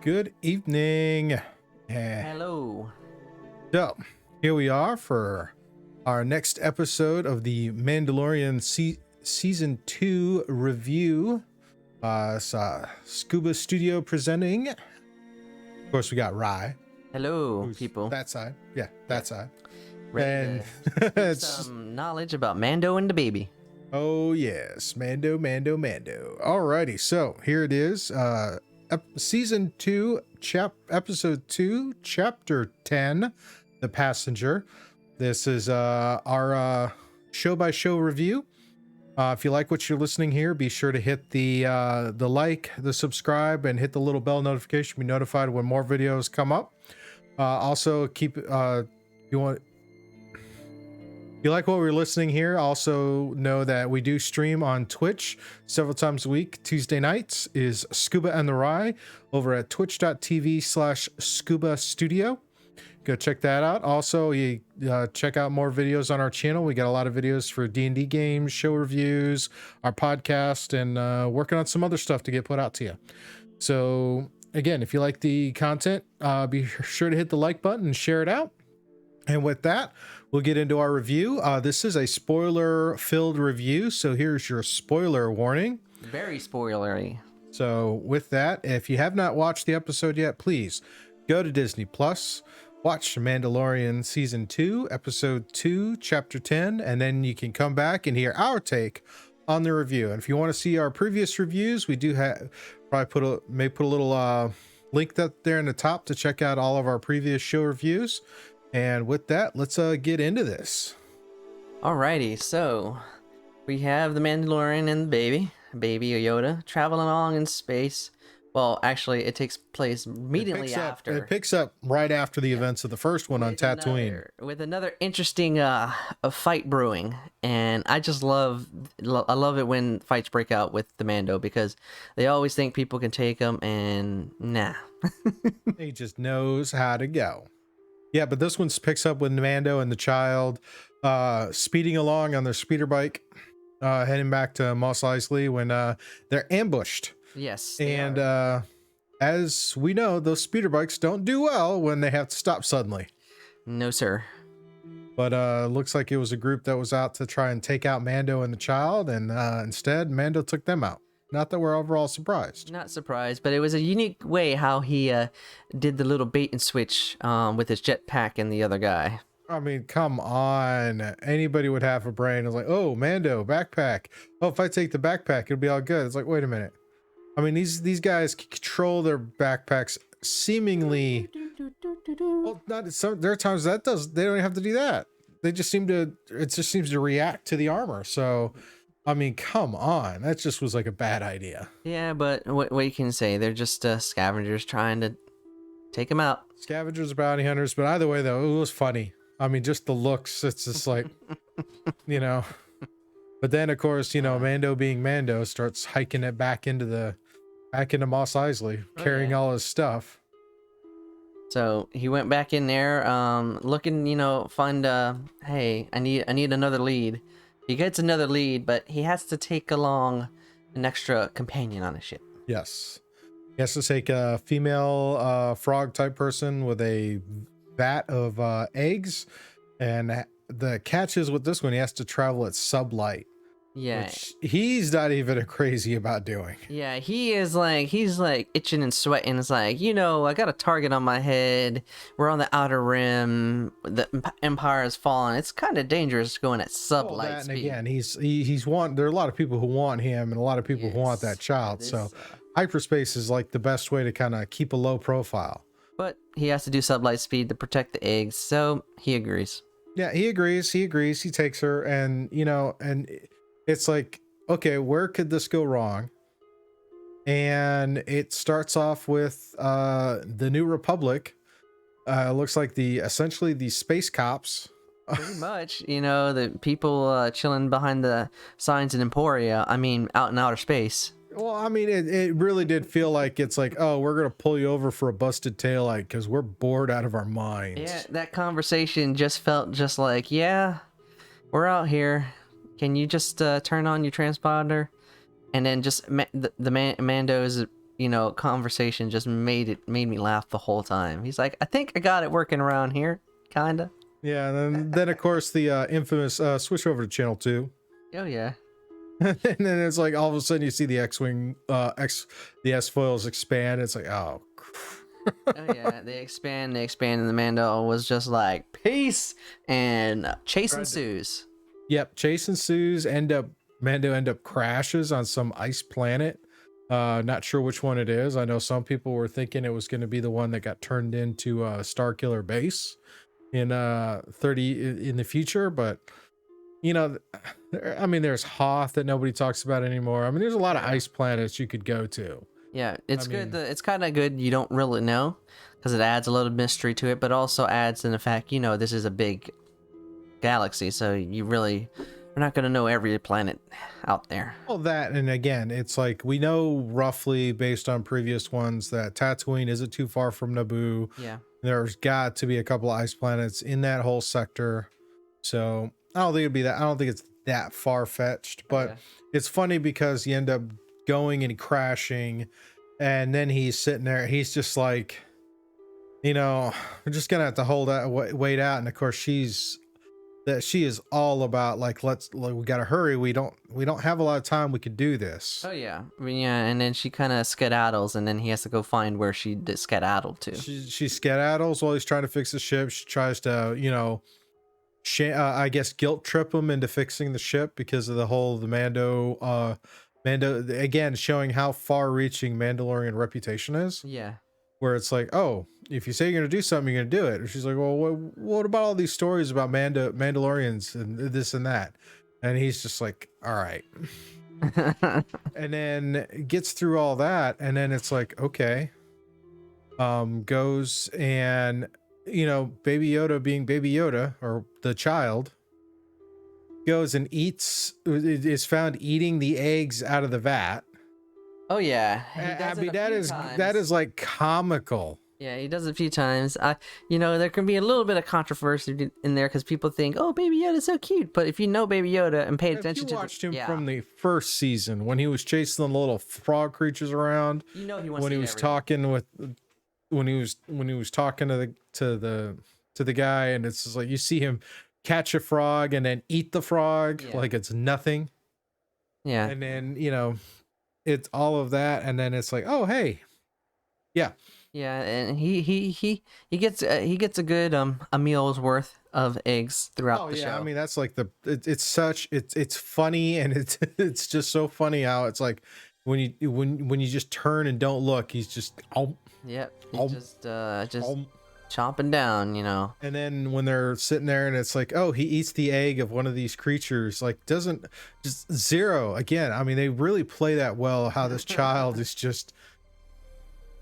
Good evening. Hello. So, here we are for our next episode of the Mandalorian Season 2 review. It's Scuba Studio presenting. Of course, we got Rye. Hello, people. That side. Yeah, that side. Ready to speak some knowledge about Mando and the baby. Oh, yes. Mando. Alrighty, so here it is. Season 2, Episode 2, Chapter 10, The Passenger. This is our show-by-show review. If you like what you're listening here, be sure to hit the like, the subscribe, and hit the little bell notification to be notified when more videos come up. Also, keep if you like what we're listening here, also know that we do stream on Twitch several times a week. Tuesday nights is Scuba and the Rye over at twitch.tv/Scuba Studio. Go check that out. Also, you check out more videos on our channel. We got a lot of videos for D&D games, show reviews, our podcast, and working on some other stuff to get put out to you. So again, if you like the content, be sure to hit the like button and share it out. And with that, we'll get into our review. This is a spoiler-filled review, so here's your spoiler warning. Very spoilery. So with that, if you have not watched the episode yet, please go to Disney Plus, watch Mandalorian Season 2, Episode 2, Chapter 10, and then you can come back and hear our take on the review. And if you want to see our previous reviews, we do have may put a little link up there in the top to check out all of our previous show reviews. And with that, let's get into this. Alrighty, so we have the Mandalorian and the baby Yoda, traveling along in space. Well, actually, it takes place immediately after. It picks up right after the events of the first one on Tatooine. With another interesting a fight brewing, and I love it when fights break out with the Mando, because they always think people can take them, and nah. He just knows how to go. Yeah, but this one picks up with Mando and the child speeding along on their speeder bike, heading back to Mos Eisley when they're ambushed. Yes. And as we know, those speeder bikes don't do well when they have to stop suddenly. No, sir. But looks like it was a group that was out to try and take out Mando and the child, and instead Mando took them out. Not that we're overall surprised. Not surprised, but it was a unique way how he did the little bait and switch with his jetpack and the other guy. I mean, come on. Anybody would have a brain. It's like, oh, Mando, backpack. Oh, if I take the backpack, it'll be all good. It's like, wait a minute. I mean, these guys control their backpacks seemingly. Well, there are times they don't even have to do that. They just it just seems to react to the armor. So, I mean, come on. That just was like a bad idea. Yeah, but what you can say, they're just scavengers trying to take them out. Scavengers, bounty hunters. But either way, though, it was funny. I mean, just the looks. It's just like, you know. But then, of course, you know, Mando being Mando starts hiking it back into Mos Eisley, carrying all his stuff. So he went back in there, looking, find, hey, I need another lead. He gets another lead, but he has to take along an extra companion on the ship. Yes. He has to take a female frog type person with a vat of eggs. And the catch is with this one, he has to travel at sublight. Yeah. Which he's not even crazy about doing. Yeah, he's like itching and sweating. It's like, I got a target on my head. We're on the outer rim. The Empire has fallen. It's kind of dangerous going at sublight speed. And again, there are a lot of people who want him and a lot of people who want that child. So hyperspace is like the best way to kind of keep a low profile. But he has to do sublight speed to protect the eggs. So he agrees. Yeah, he agrees. He takes her, and it's like, okay, where could this go wrong? And it starts off with the New Republic. Looks like essentially the space cops. Pretty much, the people chilling behind the signs in Emporia. I mean, out in outer space. Well, I mean, it really did feel like it's like, oh, we're gonna pull you over for a busted taillight because we're bored out of our minds. Yeah, that conversation just felt just like, yeah, we're out here. Can you just turn on your transponder? And then just Mando's conversation just made me laugh the whole time. He's like, I think I got it working around here, kinda. Yeah, and then of course the infamous switch over to channel 2. Oh yeah. And then it's like all of a sudden you see the X-wing the S-foils expand. It's like, oh Oh yeah, they expand, and the Mando was just like, peace, and chase ensues. Yep, chase ensues. Mando end up crashes on some ice planet. Not sure which one it is. I know some people were thinking it was going to be the one that got turned into Starkiller Base in 30 in the future, but I mean, there's Hoth that nobody talks about anymore. I mean, there's a lot of ice planets you could go to. Yeah, it's good. It's kind of good. You don't really know because it adds a little mystery to it, but also adds in the fact, this is a big galaxy, so we're not going to know every planet out there. Well, that, and again, it's like we know roughly based on previous ones that Tatooine isn't too far from Naboo. Yeah. There's got to be a couple of ice planets in that whole sector. So I don't think it'd be that. I don't think it's that far fetched, but it's funny because you end up going and crashing, and then he's sitting there. He's just like, we're just gonna have to hold that, wait out. And of course, she is all about like, we gotta hurry. We don't have a lot of time. We could do this. Oh yeah, I mean, yeah. And then she kind of skedaddles, and then he has to go find where she skedaddled to. She skedaddles while he's trying to fix the ship. She tries to, I guess guilt trip him into fixing the ship because of the Mando again showing how far-reaching Mandalorian reputation is. Yeah. Where it's like, oh, if you say you're gonna do something, you're gonna do it. And she's like, well, what about all these stories about Mandalorians and this and that? And he's just like, all right. And then gets through all that, and then it's like, okay. Goes and Baby Yoda, being Baby Yoda, or the child, goes and is found eating the eggs out of the vat. Oh yeah, I mean, that is like comical. Yeah, he does it a few times. There can be a little bit of controversy in there because people think, "Oh, Baby Yoda's so cute," but if you know Baby Yoda and pay attention to watched him from the first season when he was chasing the little frog creatures around, he wants when he was talking with, when he was talking to the guy, and it's just like you see him catch a frog and then eat the frog like it's nothing. Yeah, and then it's all of that, and then it's like, oh hey, yeah. Yeah, and he gets a good a meal's worth of eggs throughout the show. I mean, that's like it's funny, and it's just so funny how it's like when you just turn and don't look, he's just just chomping down, And then when they're sitting there and it's like, oh, he eats the egg of one of these creatures, like doesn't just zero again. I mean, they really play that well, how this child is just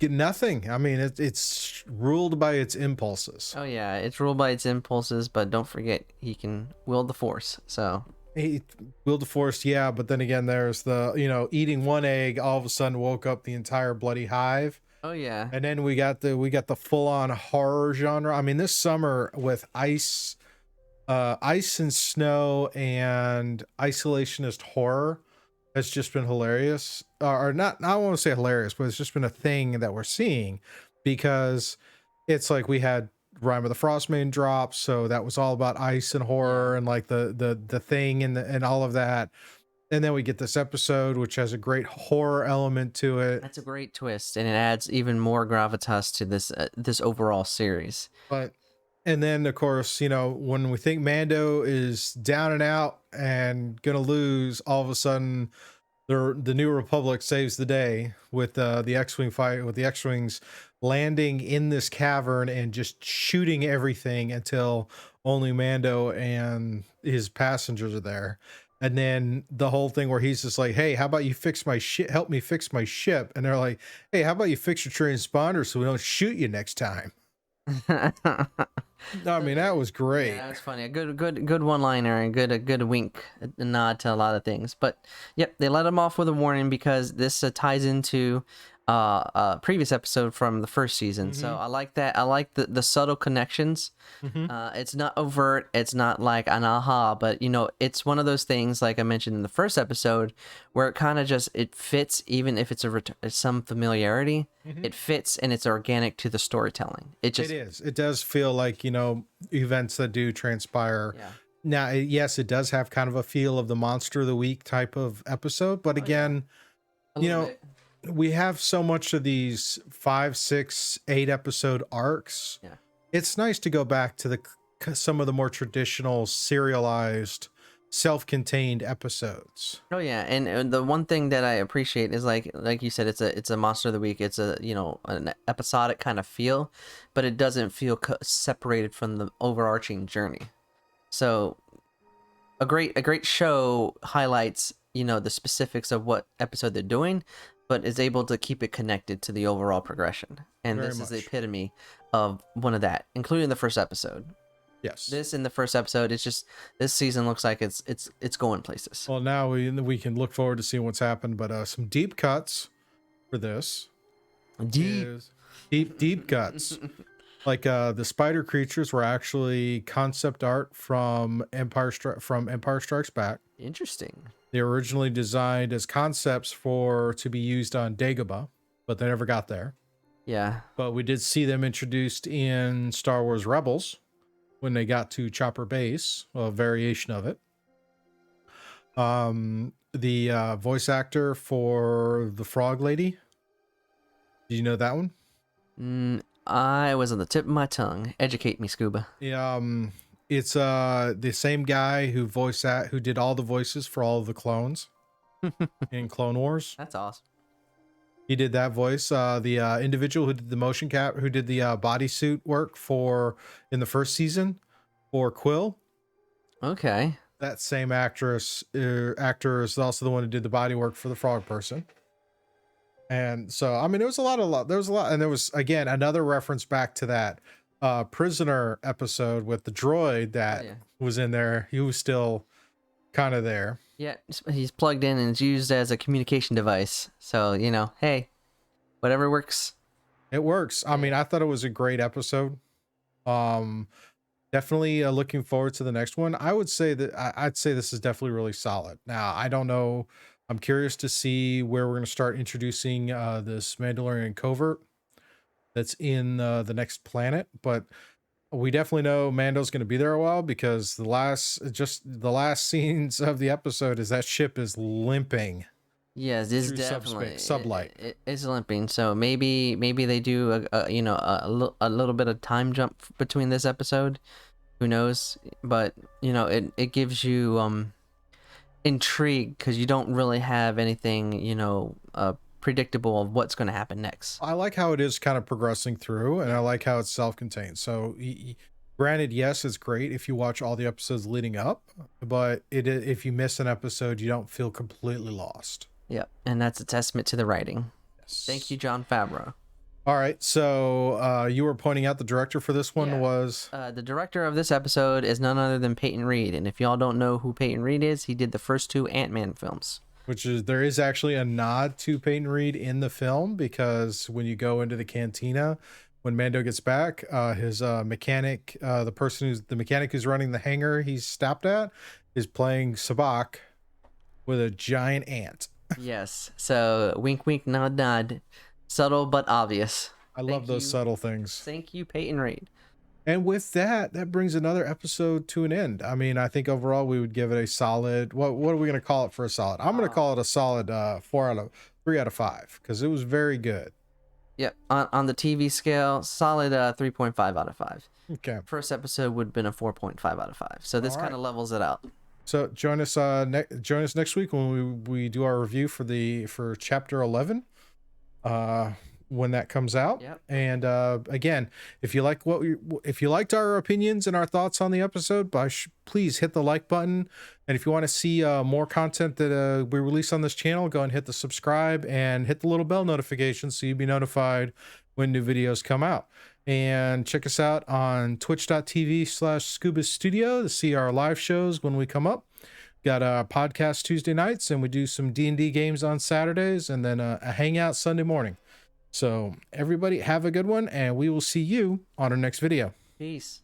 get nothing. I mean, it's ruled by its impulses. Oh yeah, it's ruled by its impulses, but don't forget he can wield the Force. So he willed the Force, yeah. But then again, there's the eating one egg all of a sudden woke up the entire bloody hive. Oh yeah. And then we got the full-on horror genre. I mean, this summer with ice and snow and isolationist horror has just been hilarious. Or not, I don't want to say hilarious, but it's just been a thing that we're seeing, because it's like we had Rime of the Frostmaiden drop, so that was all about ice and horror and like the thing and all of that. And then we get this episode, which has a great horror element to it. That's a great twist, and it adds even more gravitas to this overall series. And then of course, when we think Mando is down and out and gonna lose, all of a sudden the New Republic saves the day with the X-wing fight, with the X-wings landing in this cavern and just shooting everything until only Mando and his passengers are there. And then the whole thing where he's just like, hey, how about you fix my shit? Help me fix my ship. And they're like, hey, how about you fix your transponder so we don't shoot you next time? I mean, that was great. Yeah, that was funny. A good one-liner and a good wink, a nod to a lot of things. But yep, they let him off with a warning because this ties into previous episode from the first season. So I like that. I like the subtle connections. It's not overt. It's not like an aha, but it's one of those things, like I mentioned in the first episode, where it kind of just it fits, even if it's some familiarity. It fits and it's organic to the storytelling. It is. It does feel like events that do transpire. Yeah. Now, yes, it does have kind of a feel of the Monster of the Week type of episode, but again, we have so much of these 5, 6, 8 episode arcs. Yeah. It's nice to go back to some of the more traditional serialized self-contained episodes. Oh yeah, and the one thing that I appreciate is like you said, it's a Monster of the Week. It's a an episodic kind of feel, but it doesn't feel separated from the overarching journey. So a great show highlights the specifics of what episode they're doing, but is able to keep it connected to the overall progression. And this is the epitome of one of that, including the first episode. Yes. This in the first episode, it's just this season looks like it's going places. Well, now we can look forward to seeing what's happened, but some deep cuts for this. Deep cuts. Like the spider creatures were actually concept art from Empire Strikes Back. Interesting. They were originally designed as concepts to be used on Dagobah, but they never got there. Yeah. But we did see them introduced in Star Wars Rebels when they got to Chopper Base, a variation of it. The voice actor for the Frog Lady. Do you know that one? I was on the tip of my tongue. Educate me, Scuba. Yeah, it's the same guy who did all the voices for all of the clones in Clone Wars. That's awesome. He did that voice. The individual who did the motion cap, who did the bodysuit work in the first season for Quill. Okay. That same actor is also the one who did the body work for the frog person. And so, I mean, there was a lot, and there was, again, another reference back to that prisoner episode with the droid that was in there. He was still kind of there. Yeah, he's plugged in and it's used as a communication device. So, hey, whatever works. It works. I mean, I thought it was a great episode. Definitely looking forward to the next one. I'd say this is definitely really solid. Now, I don't know. I'm curious to see where we're going to start introducing this Mandalorian covert that's in the next planet, but we definitely know Mando's going to be there a while, because the last scenes of the episode is that ship is limping. Yes, this is definitely sublight. It's limping. So maybe they do a little bit of time jump between this episode. Who knows? But it gives you intrigue, because you don't really have anything predictable of what's going to happen next. I like how it is kind of progressing through, and I like how it's self-contained. So granted, yes, it's great if you watch all the episodes leading up, but if you miss an episode, you don't feel completely lost. Yeah, and that's a testament to the writing. Yes. Thank you, Jon Favreau. All right, so you were pointing out the director for this one was... the director of this episode is none other than Peyton Reed, and if y'all don't know who Peyton Reed is, he did the first 2 Ant-Man films. There is actually a nod to Peyton Reed in the film, because when you go into the cantina, when Mando gets back, his mechanic, the mechanic who's running the hangar he's stopped at, is playing sabacc with a giant ant. Yes, so wink, wink, nod, nod. Subtle but obvious. I love those subtle things. Thank you, Peyton Reed. And with that brings another episode to an end. I mean, I think overall we would give it a solid... What are we going to call it for a solid? I'm going to call it a solid 3 out of 5, because it was very good. Yep, on the TV scale, solid 3.5 out of 5. Okay. First episode would have been a 4.5 out of 5. So this kind of levels it out. So join us next week when we do our review for chapter 11. When that comes out. Yep. And again, if you liked our opinions and our thoughts on the episode, please hit the like button. And if you want to see more content that we release on this channel, go and hit the subscribe and hit the little bell notification so you'll be notified when new videos come out. And check us out on twitch.tv/Scuba Studio to see our live shows when we come up. Got a podcast Tuesday nights, and we do some D&D games on Saturdays, and then a hangout Sunday morning. So everybody have a good one, and we will see you on our next video. Peace.